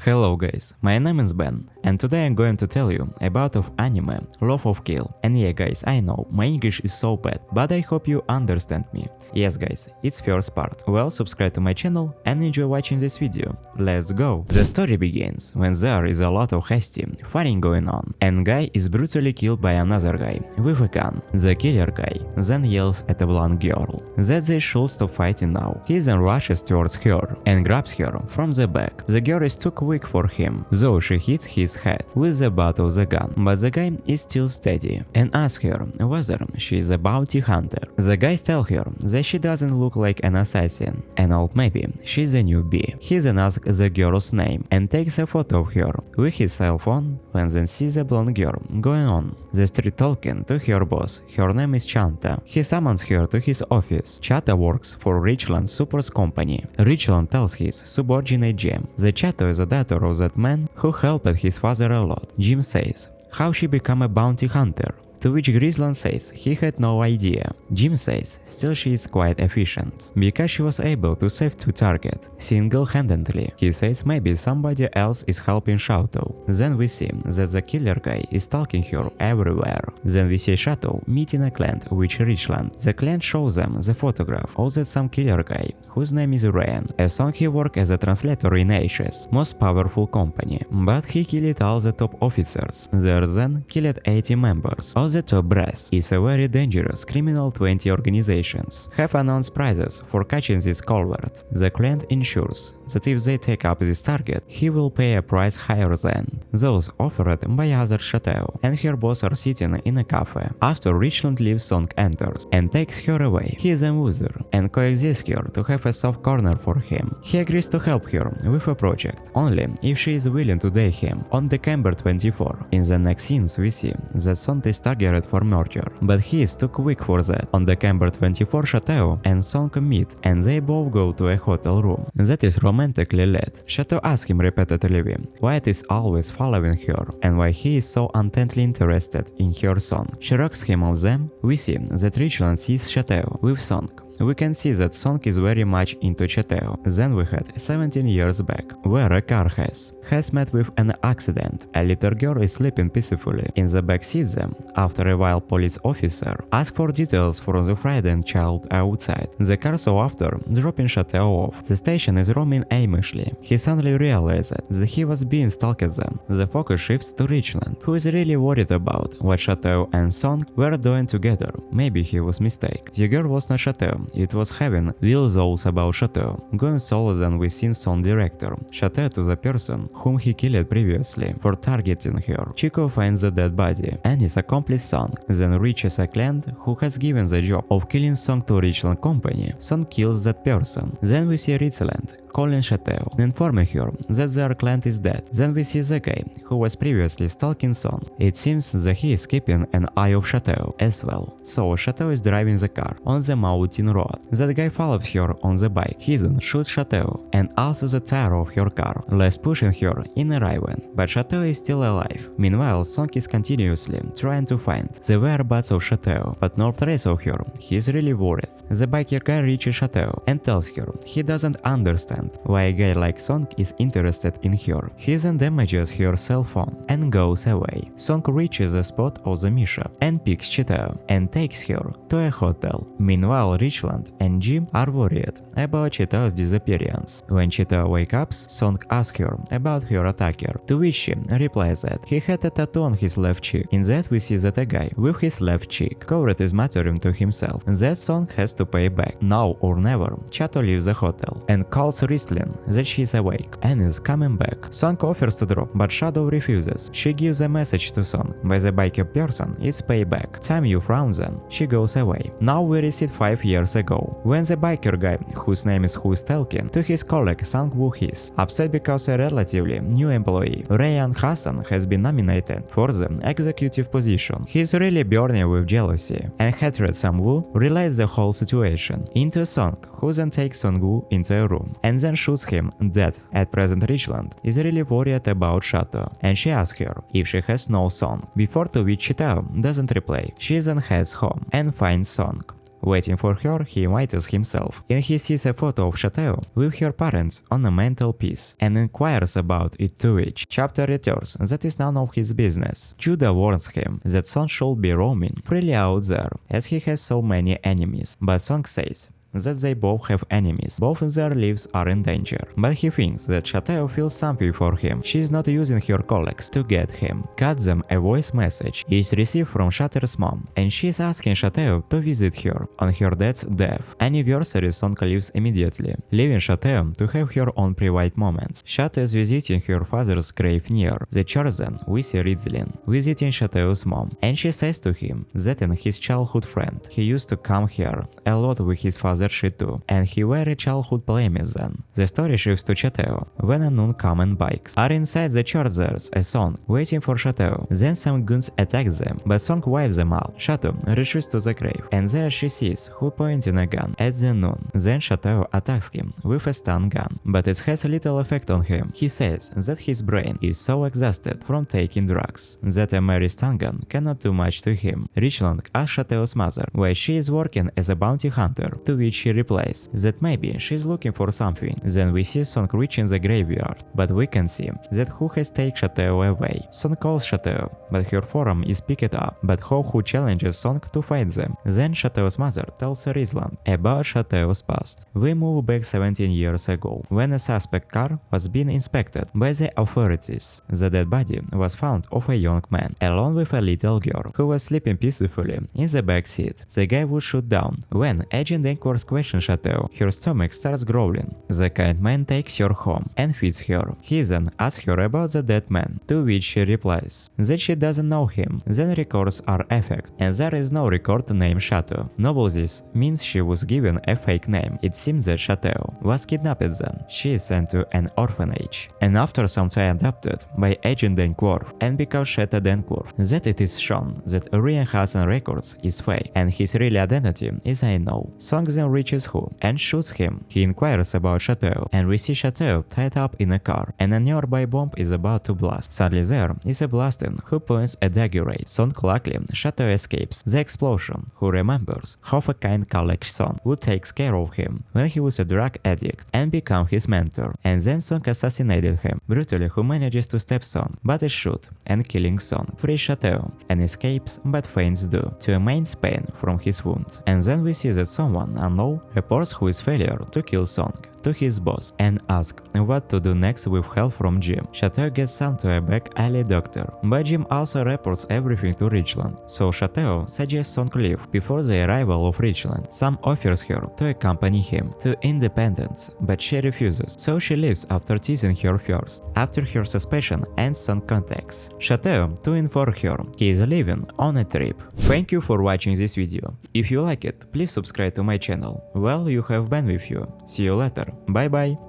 Hello guys, my name is Ben, and today I'm going to tell you about anime Love of Kill. And yeah guys, I know, my English is so bad, but I hope you understand me. Yes guys, it's first part. Well, subscribe to my channel and enjoy watching this video. Let's go! The story begins when there is a lot of hasty fighting going on, and guy is brutally killed by another guy with a gun. The killer guy then yells at a blonde girl that they should stop fighting now. He then rushes towards her and grabs her from the back. The girl is too quick for him, though she hits his head with the butt of the gun, but the guy is still steady and asks her whether she is a bounty hunter. The guys tell her that she doesn't look like an assassin, and maybe she's a newbie. He then asks the girl's name and takes a photo of her with his cell phone, and then sees a blonde girl going on the street talking to her boss. Her name is Chanta. He summons her to his office. Chata works for Richland Super's company. Richland tells his subordinate Jim that Chata is a daughter of that man who helped his father a lot. Jim says how she became a bounty hunter, to which Grisland says he had no idea. Jim says still she is quite efficient, because she was able to save 2 targets single-handedly. He says maybe somebody else is helping Chateau. Then we see that the killer guy is stalking her everywhere. Then we see Chateau meeting a client with Richland. The client shows them the photograph of that some killer guy, whose name is Ryan. A song he worked as a translator in Asia's most powerful company, but he killed all the top officers. There then killed 80 members of the top brass. Is a very dangerous criminal. 20 organizations have announced prizes for catching this culprit. The client ensures that if they take up this target, he will pay a price higher than those offered by other Chateau, and her boss are sitting in a cafe. After Richland leaves, Song enters and takes her away. He is a loser and coaxes her to have a soft corner for him. He agrees to help her with a project only if she is willing to date him on December 24. In the next scenes we see that Song is targeted for murder, but he is too quick for that. On December 24, Chateau and Song meet, and they both go to a hotel room that is romantically lit. Chateau asks him repeatedly why it is always following her and why he is so intently interested in her Song. She rocks him on them. We see that Richland sees Chateau with Song. We can see that Song is very much into Chateau. Then we had 17 years back, where a car has met with an accident. A little girl is sleeping peacefully in the back seat. Them. After a while, police officer asks for details for the frightened child outside. The car so after dropping Chateau off. The station is roaming aimlessly. He suddenly realizes that he was being stalked then. The focus shifts to Richland, who is really worried about what Chateau and Song were doing together. Maybe he was mistaken. The girl was not Chateau. It was having real thoughts about Chateau. Going solo then we seen Song director Chateau to the person whom he killed previously for targeting her. Chico finds the dead body and his accomplice Song then reaches a client who has given the job of killing Song to Richland company. Song kills that person. Then we see Richland calling Chateau and informing her that their client is dead. Then we see the guy who was previously stalking Song. It seems that he is keeping an eye of Chateau as well. So Chateau is driving the car on the mountain road. That guy follows her on the bike. He then shoots Chateau and also the tire of her car, less pushing her in a ravine. But Chateau is still alive. Meanwhile, Song is continuously trying to find the whereabouts of Chateau, but no trace of her. He is really worried. The biker guy reaches Chateau and tells her he doesn't understand why a guy like Song is interested in her. He then damages her cell phone and goes away. Song reaches the spot of the mishap and picks Chateau and takes her to a hotel. Meanwhile, Richland and Jim are worried about Chateau's disappearance. When Chateau wakes up, Song asks her about her attacker, to which she replies that he had a tattoo on his left cheek. In that we see that a guy with his left cheek covered is muttering to himself that Song has to pay back. Now or never, Chateau leaves the hotel and calls Richland that she is awake and is coming back. Song offers to drop, but Shadow refuses. She gives a message to Song by the biker person it's payback. Time you frown then, she goes away. Now we receive 5 years ago, when the biker guy, whose name is Who's Talking, to his colleague Sang Woo His, upset because a relatively new employee, Ryan Hassan, has been nominated for the executive position. He is really burning with jealousy, and hatred Sang Woo relays the whole situation into Song, who then takes Sang Woo into a room and then shoots him dead. At present, Richland is really worried about Chateau, and she asks her if she has no Song, before to which Chateau doesn't reply. She then heads home and finds Song. Waiting for her, he invites himself, and he sees a photo of Chateau with her parents on a mantelpiece and inquires about it, to which Chapter returns that is none of his business. Judah warns him that Song should be roaming freely out there as he has so many enemies, but Song says that they both have enemies, both their lives are in danger. But he thinks that Chateau feels something for him, she is not using her colleagues to get him. Cut them a voice message is received from Chateau's mom, and she is asking Chateau to visit her on her dad's death anniversary. Song leaves immediately, leaving Chateau to have her own private moments. Chateau is visiting her father's grave near the church. Then we see Rizlin visiting Chateau's mom, and she says to him that in his childhood friend he used to come here a lot with his father she too, and he were a childhood playmate then. The story shifts to Chateau when a non-common bikes are inside the church. There's a Song waiting for Chateau. Then some goons attack them, but Song wipes them out. Chateau retreats to the grave, and there she sees who pointing a gun at the nun. Then Chateau attacks him with a stun gun, but it has little effect on him. He says that his brain is so exhausted from taking drugs that a mere stun gun cannot do much to him. Richland asks Chateau's mother why she is working as a bounty hunter, to which she replies that maybe she's looking for something. Then we see Song reaching the graveyard, but we can see that who has taken Chateau away. Song calls Chateau, but her forum is picked up, but who challenges Song to fight them. Then Chateau's mother tells Rizland about Chateau's past. We move back 17 years ago, when a suspect car was being inspected by the authorities. The dead body was found of a young man, along with a little girl, who was sleeping peacefully in the back seat. The guy would shoot down when Agent Dankworth questions Chateau. Her stomach starts growling. The kind man takes her home and feeds her. He then asks her about the dead man, to which she replies that she doesn't know him. Then records are effect, and there is no record name Chateau. Novice means she was given a fake name. It seems that Chateau was kidnapped then. She is sent to an orphanage, and after some time adopted by Agent Dankworth, and because Chateau Dankworth, that it is shown that Ryang-ha's records is fake, and his real identity is unknown. Song then reaches home and shoots him. He inquires about Chateau, and we see Chateau tied up in a car, and a nearby bomb is about to blast. Suddenly there is a blaster who points a dagger at Song. Luckily, Chateau escapes the explosion, who remembers how a kind colleague Song who takes care of him when he was a drug addict and become his mentor, and then Song assassinated him brutally, who manages to stab Song but is shot and killing Song, frees Chateau and escapes but faints due to immense pain from his wounds. And then we see that someone unknown reports his failure to kill Song to his boss and asks what to do next with help from Jim. Chateau gets sent to a back alley doctor, but Jim also reports everything to Richland, so Chateau suggests Song leave before the arrival of Richland. Sam offers her to accompany him to Independence, but she refuses, so she leaves after teasing her first. After her suspicion ends, Song contacts Chateau to inform her he is leaving on a trip. Thank you for watching this video. If you like it, please subscribe to my channel. Well, you have been with you. See you later. Bye bye.